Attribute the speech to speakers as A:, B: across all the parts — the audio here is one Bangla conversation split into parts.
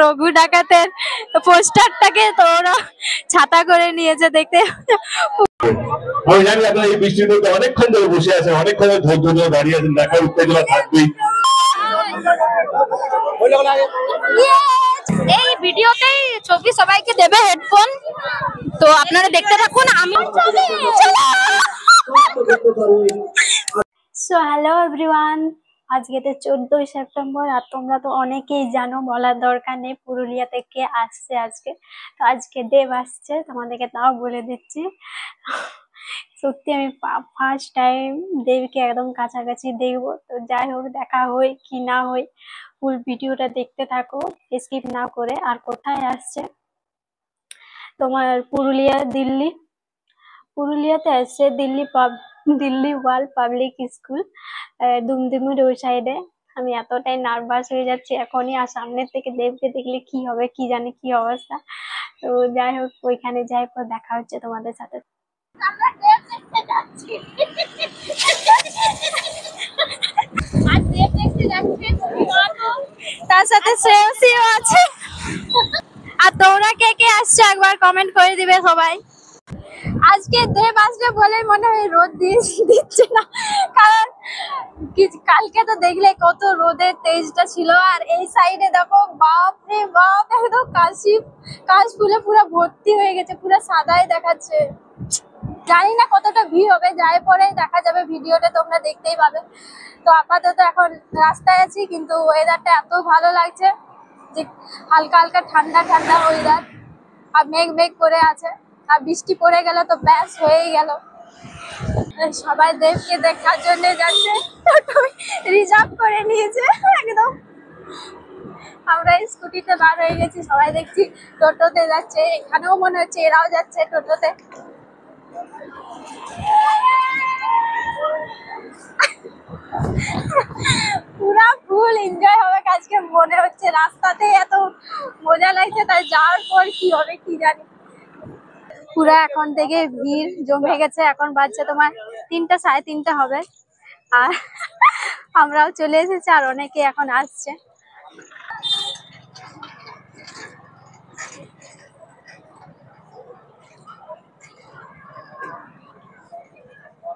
A: রঘু ডাকাতের পোস্টারটাকে তো ওরা ছাতা করে নিয়েছে দেখতে।
B: আমি জানি আপনারা এই বৃষ্টির মধ্যে অনেকক্ষণ ধরে বসে আছেন, অনেকক্ষণ ধরে ধৈর্য ধরে দাঁড়িয়ে আছেন, দেখার উত্তেজনা থাকবেই।
A: এই ভিডিওতেই ছবি সবাইকে দেবে হেডফোন, তো আপনারা দেখতে থাকুন। আমি সো হ্যালো এভরিওয়ান, আজকে তো 14ই সেপ্টেম্বর আর তোমরা তো অনেকেই জানো, বলার দরকার নেই পুরুলিয়া থেকে আসছে আজকে। তো আজকে দেব আসছে, তোমাদেরকে তাও বলে দিচ্ছি। সত্যি আমি ফার্স্ট টাইম দেবকে একদম কাছাকাছি দেখবো। তো যাই হোক, দেখা হয় কি না হয়, ফুল ভিডিওটা দেখতে থাকো স্কিপ না করে। আর কোথায় আসছে তোমার পুরুলিয়া, দিল্লি, পুরুলিয়াতে আসছে দিল্লি ওয়ার্ল্ড পাবলিক স্কুল, দুমদুমির ওই সাইডে। আমি এতটাই নার্ভাস হয়ে যাচ্ছি এখনই, আর সামনের থেকে দেবকে দেখলে কি হবে কি জানি কি অবস্থা। তো যাই হোক, ওইখানে যাই, পর দেখা হচ্ছে তোমাদের সাথে। তার সাথে শ্রেয়সীও আছে। আর তোমরা কে কে আসছো একবার কমেন্ট করে দিবে সবাই। আজকে দেব আসবে বলে মনে হয় রোদ দিচ্ছে না, কারণ কালকে তো দেখলে কত রোদের তেজটা ছিল। আর এই সাইডে দেখো, বাপ রে বাপ, একদম কাশ ফুলে পুরো ভর্তি হয়ে গেছে, পুরো সাদাই দেখাচ্ছে। জানি না কতটা ভিড় হবে, যাই পরে দেখা যাবে ভিডিওতে, তোমরা দেখতেই পাবে। তো আপাতত এখন রাস্তায় আছি, কিন্তু ওয়েদারটা এত ভালো লাগছে যে হালকা হালকা ঠান্ডা ঠান্ডা ওয়েদার, আর মেঘ মেঘ করে আছে। আর বৃষ্টি পড়ে গেল তো ব্যাস হয়েই গেল। সবাই দেবকে দেখার জন্য যাচ্ছে, রিজার্ভ করে নিয়েছে একদম। আমরা স্কুটিতে বার হয়ে গেছি, সবাই দেখছি টোটোতে যাচ্ছে। এখানেও মনে হচ্ছে এরাও যাচ্ছে টোটোতে। পুরা ফুল এনজয় হবে আজকে মনে হচ্ছে। রাস্তাতে এত মজা লাগছে, তাই যাওয়ার পর কি হবে কি জানি। পুরা এখন থেকে ভিড় জমে গেছে। এখন বাজছে তোমার 3টা, 3:30 হবে, আর আমরাও চলে এসেছি, আর অনেকে এখন আসছে।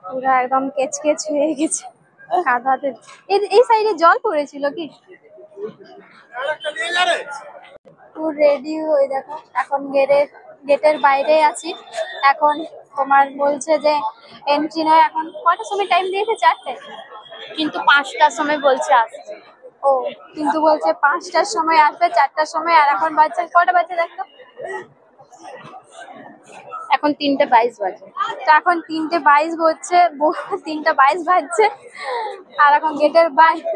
A: পুরা একদম কেচকেচ হয়ে গেছে কাদাতে। এই সাইডে জল পড়েছিল কি? রেডি হয়ে দেখো, এখন গেটের বাইরে আছি। এখন তোমার বলছে যে এন্ট্রি নয়। এখন কয়টার সময় টাইম দিয়েছে? 4টে, কিন্তু 5টার সময় বলছে আসছে। ও, কিন্তু বলছে 5টার সময় আসবে, 4টার সময়। আর এখন বাজছে কয়টা বাজছে দেখো? এখন 3:22 বাজে। তো এখন 3:22 হচ্ছে, 3:22 বাজছে। আর এখন গেটের বাইরে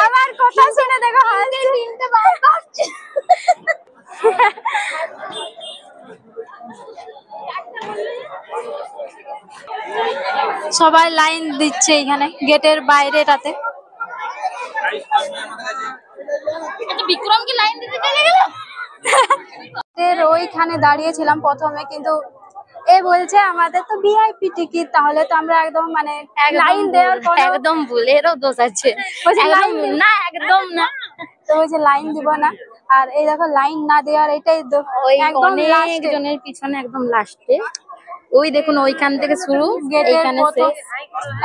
A: আমার কথা শুনে দেখো, হালকা 3:22 বাজছে। সবাই লাইন দিচ্ছে এখানে গেটের বাইরেটাতে। বিক্রম কি লাইন দিতে চলে গেল? ওইখানে দাঁড়িয়েছিলাম প্রথমে, কিন্তু এ বলছে আমাদের তো ভিআইপি টিকিট, তাহলে তো আমরা একদম মানে লাইন দেওয়ার পর একদম ভুলেরও দোষ আছে। না, একদম না। তো বলছে লাইন দিব না। আর এই দেখো, লাইন না দেওয়ার এটাই একদম অনেক জনের পিছনে, একদম লাস্টে। ওই দেখুন, ওইখান থেকে শুরু, এইখানে শেষ।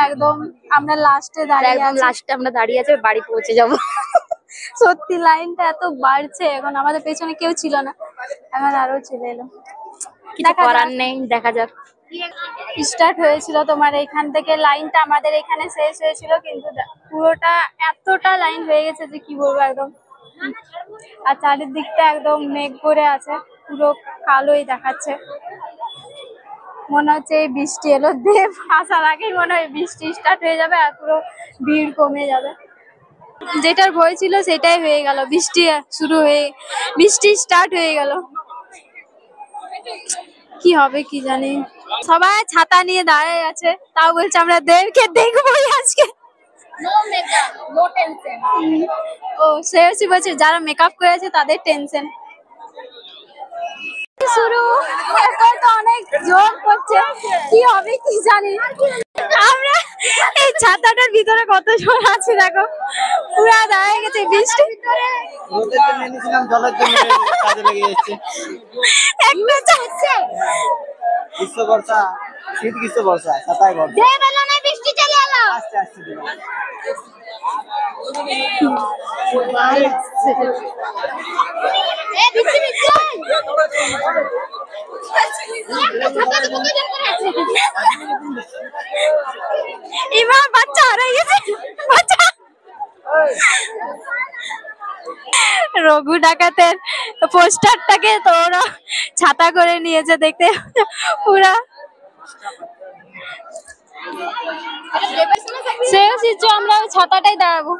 A: একদম আমরা লাস্টে দাঁড়িয়ে আছি, একদম লাস্টে আমরা দাঁড়িয়ে আছি, বাড়ি পৌঁছে যাব। সত্যি লাইনটা এত বাড়ছে। এখন আমাদের পেছনে কেউ ছিল না, এখন আরো চলে এলো। কিছু করার নেই, দেখা যাক। স্টার্ট হয়েছিল তোমার এইখান থেকে, লাইনটা আমাদের এখানে শেষ হয়েছিল, কিন্তু পুরোটা এতটা লাইন হয়ে গেছে যে কি বলবো একদম। আর চারিদিকটা একদম মেঘ করে আছে, পুরো কালোই দেখাচ্ছে। মনে হচ্ছে এই বৃষ্টি এলো, দেব আসার আগেই মনে হয় বৃষ্টি স্টার্ট হয়ে যাবে, আর পুরো ভিড় কমে যাবে। যেটার ভয় ছিল সেটাই হয়ে গেল, বৃষ্টি স্টার্ট হয়ে গেল। কি হবে কি জানি। সবাই ছাতা নিয়ে দাঁড়িয়ে আছে, তাও বলছে আমরা দেবকে দেখবোই আজকে। ও, শ্রেয়সী বলছে যারা মেকআপ করেছে তাদের টেনশন শুরু। এখন তো অনেক জোর করছে, কি হবে কি জানি। আমরা এই ছাতাটার ভিতরে কত জন আছি দেখো, পুরা দাঁড়িয়ে গেছে বৃষ্টি
C: রোদের জন্য এনেছিলাম, জলের জন্য কাজে লেগে যাচ্ছে।
A: একটা চাচ্ছে
C: গ্রীষ্ম বর্ষা, শীত গ্রীষ্ম বর্ষা, ছাতায় বর্ষা।
A: যে বেলা না বৃষ্টি চলে এলো
C: আস্তে আস্তে দিলাম।
A: এ বৃষ্টি বৃষ্টি এবার বাচ্চা হারিয়ে গেছে বাচ্চা রঘু ডাকাতের পোস্টারটাকে তো ওরা ছাতা করে নিয়েছে দেখতে পুরা সেও শিখছো আমরা ওই ছাতাটাই দাঁড়াবো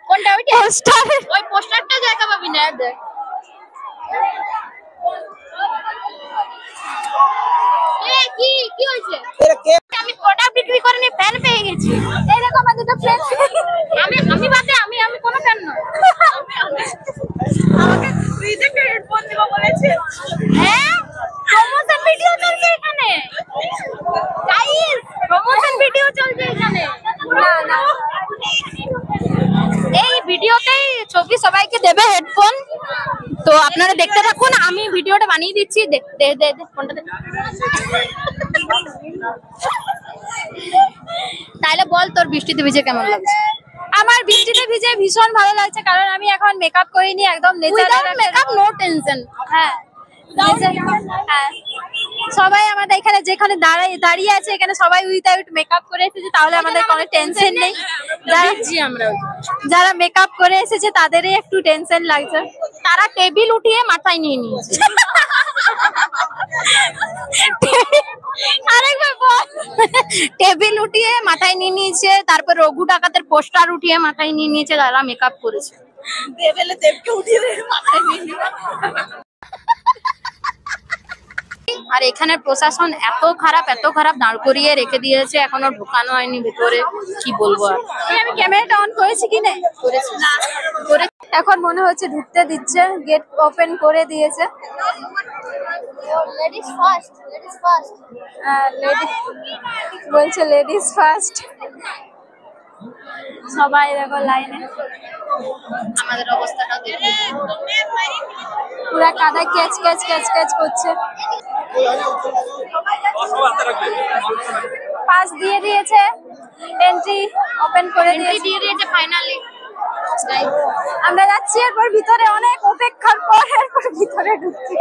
A: কোনটা ওইটা পোস্টার ওই পোস্টারটা জায়গা পাবি না দেখ কি কি হয়েছে আমি প্রোডাক্ট বিক্রি করে নি ফ্যান পেয়ে গেছি এরকম আমার দুটো ফ্যান আমি বাদে আমি কোনো ফ্যান নই আমাকে ফ্রি থেকে হেডফোন দিব বলেছে হ্যাঁ প্রমোশন ভিডিও চলছে এখানে গাইস প্রমোশন ভিডিও চলছে এখানে না না এই ভিডিওতেই ছবি সবাইকে দেবে হেডফোন তো আপনারা দেখতে থাকুন আমি ভিডিওটা বানিয়ে দিচ্ছি দে দে ফোনটা দে তাইলে বল তোর বৃষ্টিতে ভিজে কেমন লাগছে আমার বৃষ্টিতে ভিজে ভীষণ ভালো লাগছে কারণ আমি এখন মেকআপ করিনি একদম নেচারাল মেকআপ নো টেনশন হ্যাঁ হ্যাঁ সবাই আমাদের এখানে যেখানে দাঁড়িয়ে আছে এখানে সবাই উইদাউট মেকআপ করে এসেছে তাহলে আমাদের কোনো টেনশন নেই যারা মেকআপ করে এসেছে তাদেরই একটু টেনশন লাগছে তারা টেবিল উঠিয়ে মাথায় নিয়ে নিয়েছে আরেকবার বল টেবিল উঠিয়ে মাথায় নিয়ে নিয়েছে তারপর রঘু ডাকাতের পোস্টার উঠিয়ে মাথায় নিয়ে নিয়েছে তারা মেকআপ করেছে দেবেলে দেবকে উঠিয়ে মাথায় নিয়ে আর এখানে প্রশাসন এত খারাপ দাঁড় করিয়ে রেখে দিয়েছে এখনো ঢোকানো হয়নি ভিতরে কি বলবো আর আমি ক্যামেরাটা অন করেছি কি না এখন মনে হচ্ছে ঢুকতে দিচ্ছে গেট ওপেন করে দিয়েছে লেডিস ফার্স্ট বলছে লেডিস ফার্স্ট সবাই দেখো লাইনে আমাদের অবস্থাটা দেখো পুরা কাদায় ক্যাচ করছে পাস দিয়ে দিয়েছে এন্ট্রি ওপেন করে দিয়েছে ফাইনালি আমরা যাচ্ছি এরপর ভিতরে অনেক অপেক্ষার পর এরপর ভিতরে ঢুকছি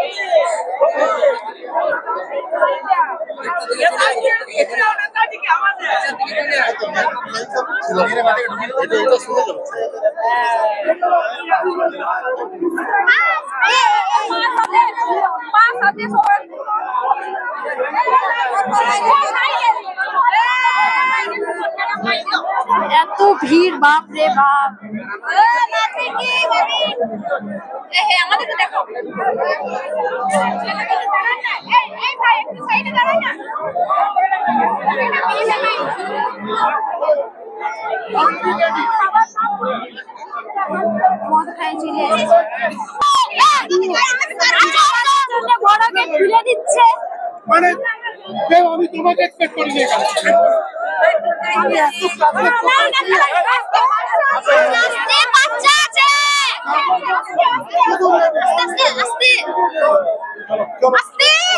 A: এত ভিড় বাপ রে বাপ আমাদের দেখো মদ খাই চলে বড় গেট খুলে দিচ্ছে
D: মানে আমি তোমাকে এক্সপেক্ট করিনি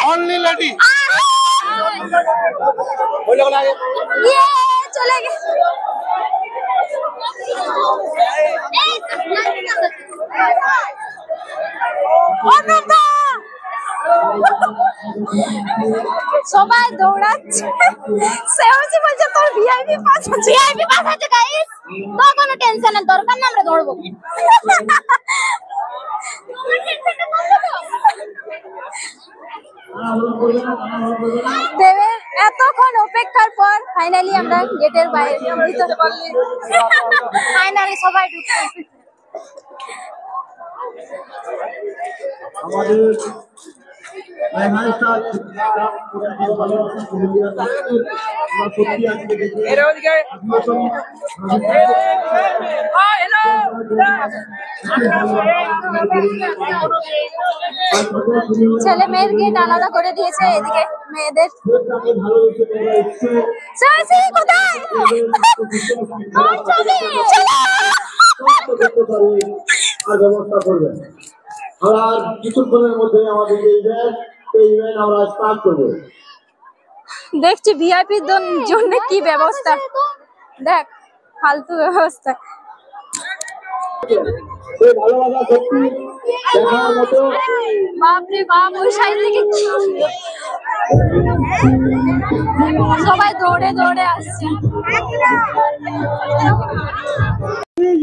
D: অনলি লেডি
A: চলে গেছে সবাই দৌড়াচ্ছে সেওসি বলছে তোর ভিআইপি পাস আছে গাইস তো কোনো টেনশনের দরকার না আমরা দৌড়বো দেবের এতক্ষণ অপেক্ষার পর ফাইনালি আমরা গেটের বাইরে ফাইনালি সবাই ঢুকছে
D: আমাদের
A: ছেলে মেয়ের গেট আলাদা করে দিয়েছে এদিকে মেয়েদের কোথায়
E: তাড়াতাড়ি আর ব্যবস্থা করবেন। আমরা আর কিছুক্ষণের মধ্যে আমাদের যে ইভেন্ট আমরা স্টার্ট করবো।
A: দেখছি ভিআইপির জন্য কি ব্যবস্থা, দেখ ফালতু ব্যবস্থা।
E: এই ভালোবাসা সত্যি দেখার মতো।
A: বাপরে বাপ, ওই সাইড থেকে সবাই দৌড়ে দৌড়ে আসছে।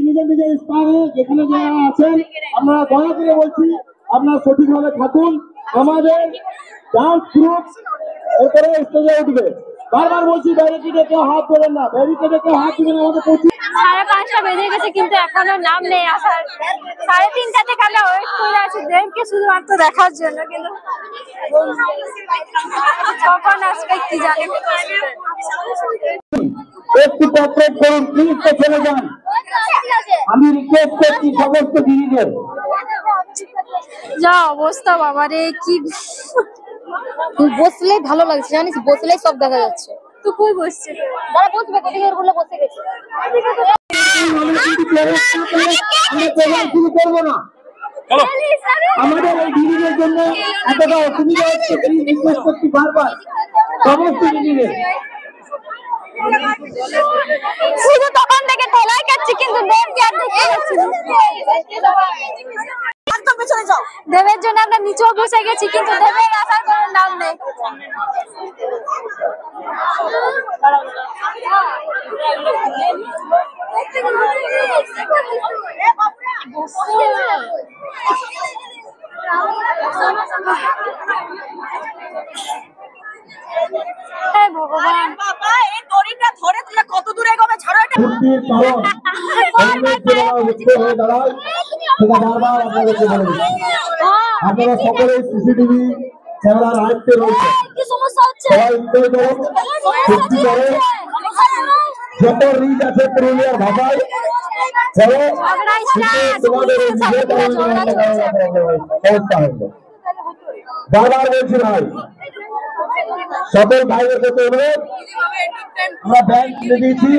E: নিজের নিজের স্থানে যেখানে যারা আছেন আমরা দয়া করে বলছি আপনারা সঠিকভাবে থাকুন। আমাদের ডান্স গ্রুপ এরপরে স্টেজে উঠবে। বারবার বলছি ব্যারিকেডে কেউ হাত দেবেন না, ব্যারিকেডে কেউ হাত দিবেন। আমাদের
A: 5:30 বেজে গেছে কিন্তু এখনো নাম নেই আসার। 3:30 থেকে আমরা ওয়েট করে আছি দেবকে শুধুমাত্র দেখার জন্য, কিন্তু কখন আসবে কি জানি।
E: একটু কোঅপারেট করুন প্লিজ, তো চলে যান। আমি রিকোয়েস্ট করছি সমস্ত দিদিদের।
A: যা অবস্থা বাবা রে, কি
F: বসলেই ভালো লাগছে জানিস, বসলেই সব দেখা যাচ্ছে।
A: তুই কই বসছিস?
F: যারা বসবে ওদিকে ওগুলো বসে গেছে।
E: আমরা প্রোগ্রাম শুরু করবো না। আমাদের এই দিদিদের জন্য এতটা অসুবিধা হচ্ছে, রিকোয়েস্ট করছি বারবার সমস্ত দিদিদের।
A: শুধু তখন থেকে ঠেলাই কাটছি কিন্তু দেবকে আর দেখতে পাচ্ছি না। দেবের জন্য আমরা নিচেও বসে গেছি কিন্তু দেবের আসার কোনো নাম নেই। হ্যাঁ ভগবান,
E: ছুটির কারণ হেলমেট যেটা উঠতে হয়ে দাঁড়ায় সেটা বারবার আপনাদেরকে বলে দিচ্ছি। আপনারা সকলে সিসিটিভি ক্যামেরার আয়ত্তে রয়েছে। সবাই এনজয় করুন, ফুর্তি করুন। যত রিচ আছে পুরুলিয়ার ভাষায় চলো, তোমাদের অবস্থা হবে। বারবার বলছি ভাই, সকল ভাইয়ের কাছে অনুরোধ, আমরা ব্যাংক কিনে দিয়েছি।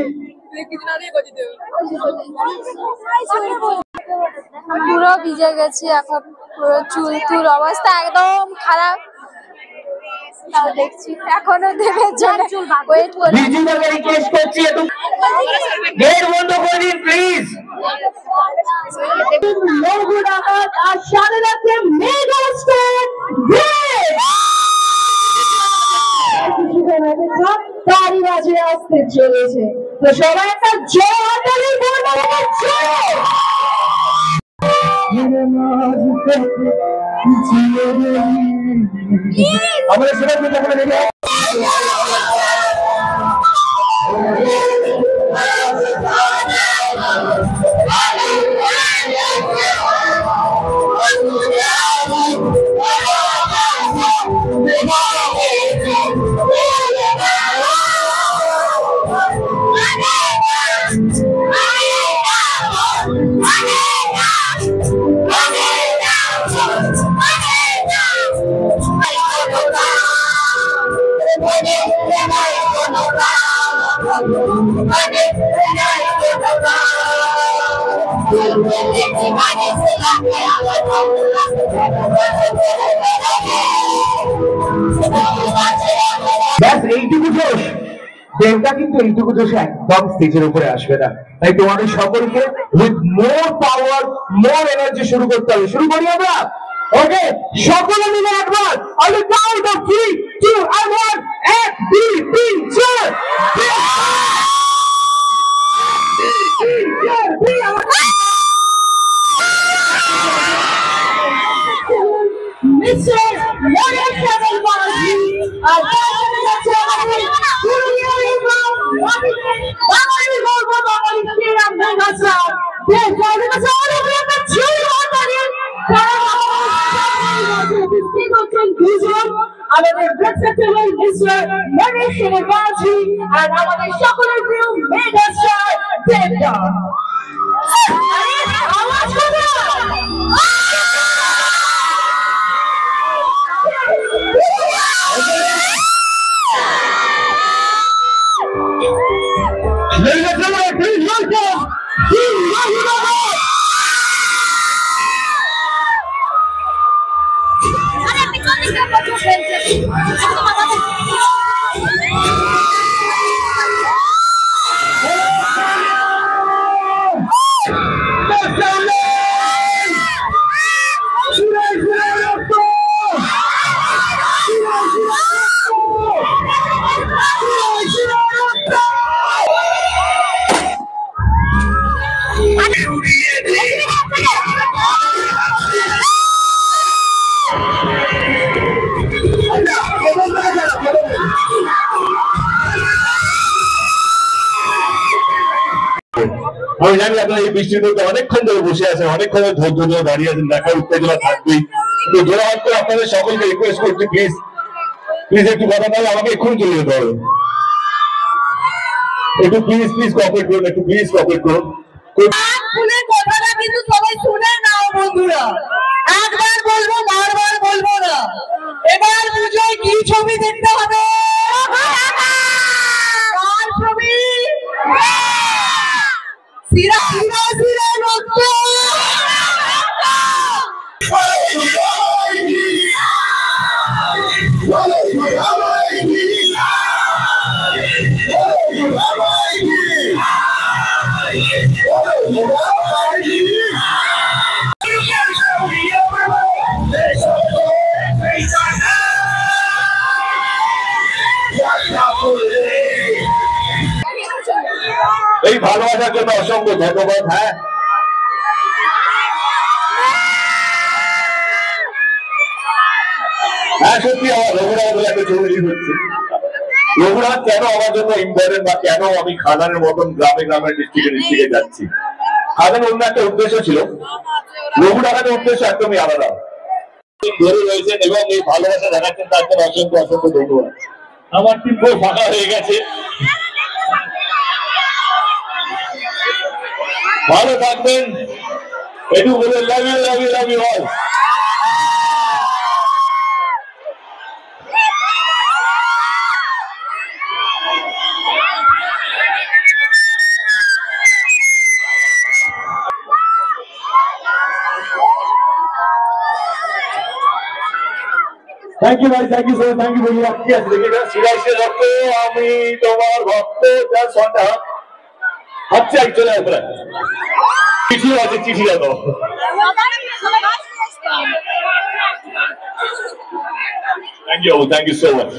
A: পুরো ভিজে গেছি এখন, পুরো চুল টুল অবস্থা একদম খারাপ। তাও দেখছি এখনো দেবের জন্য ওয়েট করি।
G: বিজুদাকে রিকোয়েস্ট করছি একটু গেট বন্ধ করে দিন প্লিজ।
F: লঘুরাঘাত আর সাথে রাখতে মেগা স্টার তারই মাঝে আসতে চলেছে। তো সবাই একটা জয় হাতালি বলবো।
E: আমাদের সেটা দেখে
G: ব্যাস এইটুকু দোষ, দেবটা কিন্তু এইটুকু দোষে একদম স্টেজের উপরে আসবে না। তাই তোমাদের সকলকে with more power more energy শুরু করতে হবে। শুরু করি আমরা, ওকে? সকলে মিলে একবার on the count of 3, 2 and 1 1 2 3 4।
F: Mr. Monica Banerjee, our আমাদের respectable Mr. Monica Banerjee and আমাদের সকলের প্রিয় মেগা স্টার দেবদা। আওয়াজ করো।
G: Ladies and gentlemen, please welcome Team Rahul.
B: আমি জানি আপনারা এই বৃষ্টির মধ্যে অনেকক্ষণ ধরে বসে আছেন, অনেকক্ষণ ধরে ধৈর্য ধরে দাঁড়িয়ে আছেন, দেখার উত্তেজনা থাকবেই। তো জোড়াহাত করে আপনাদের সকলকে রিকোয়েস্ট করছি, প্লিজ প্লিজ একটু কথা বলে আমাকে এক্ষুনি চলে যেতে হবে। একটু প্লিজ প্লিজ কোঅপারেট করুন, একটু প্লিজ কোঅপারেট করুন।
F: ফুলের কথাটা কিন্তু সবাই শুনে নাও বন্ধুরা, একবার বলবো বারবার বলবো না। এবার পুজোয় কি ছবি দেখতে হবে? কার ছবি? সিরা সিরা সিরা রক্ত।
B: এই ভালোবাসার জন্য অসংখ্য ধন্যবাদ। হ্যাঁ, হ্যাঁ সত্যি আমার রঘুনাথ বলে একটা ছবি রিলিজ হচ্ছে। রঘুনাথ কেন আমার জন্য ইম্পর্টেন্ট বা কেন আমি খাদানের মতন গ্রামে গ্রামে ডিস্ট্রিক্টে যাচ্ছি, খাদান অন্য একটা উদ্দেশ্য ছিল, রঘুনাথের উদ্দেশ্য একদমই আলাদা। ধরে রয়েছেন এবং এই ভালোবাসা দেখাচ্ছেন, তার জন্য অসংখ্য অসংখ্য ধন্যবাদ। আমার টিম পুরো ফাঁকা হয়ে গেছে। ভালো থাকবেন, একটু বলে love you love you love you all.
E: Thank you ভাই, thank you sir, thank you ভাইয়া।
B: ঠিক আছে, দেখি সিরাজকে রক্ত আমি তোমার ভক্ত, যা সন্ধ্যা হচ্ছে চলে আসবে। চিঠিও আছে, চিঠি দেখো। Thank you so much.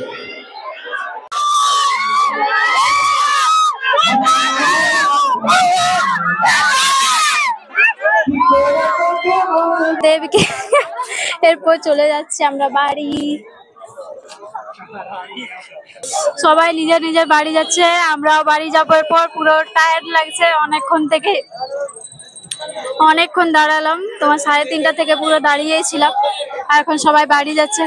A: দেবকে এরপর চলে যাচ্ছি আমরা বাড়ি। সবাই নিজের নিজের বাড়ি যাচ্ছে, আমরাও বাড়ি যাবার পর পুরো টায়ার্ড লাগছে, অনেকক্ষণ দাঁড়ালাম, তোমার 3:30 থেকে পুরো দাঁড়িয়েই ছিলাম, আর এখন সবাই বাড়ি যাচ্ছে।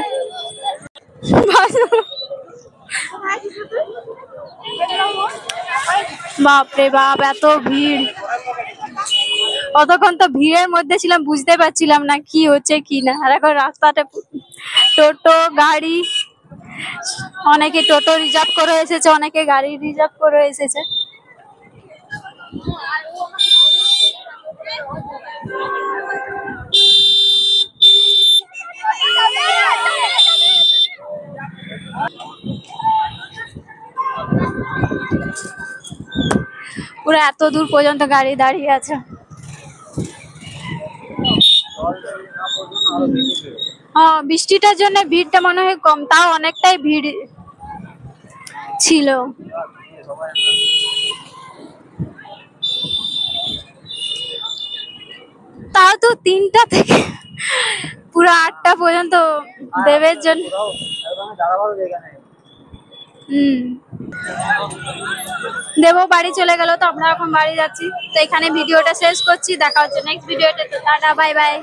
A: বাপরে বাপ, এত ভিড়! অতক্ষণ তো ভিড়ের মধ্যে ছিলাম, বুঝতে পারছিলাম না কি হচ্ছে কি না। আর এখন রাস্তাতে টোটো গাড়ি, অনেকে টোটো রিজার্ভ করে এসেছে, অনেকে গাড়ি রিজার্ভ করে এসেছে। পুরো এত দূর পর্যন্ত গাড়ি দাঁড়িয়ে আছে। হ্যাঁ, বৃষ্টিটার জন্য ভিড়টা মনে হয় কম, তাও অনেকটাই ভিড় ছিল। তাও তো 3টা থেকে পুরো 8টা পর্যন্ত দেবের জন্য। দেবও বাড়ি চলে গেল, তো আমরা এখন বাড়ি যাচ্ছি। তো এখানে ভিডিওটা শেষ করছি, দেখা হচ্ছে নেক্সট ভিডিওতে। তো টাটা, বাই বাই।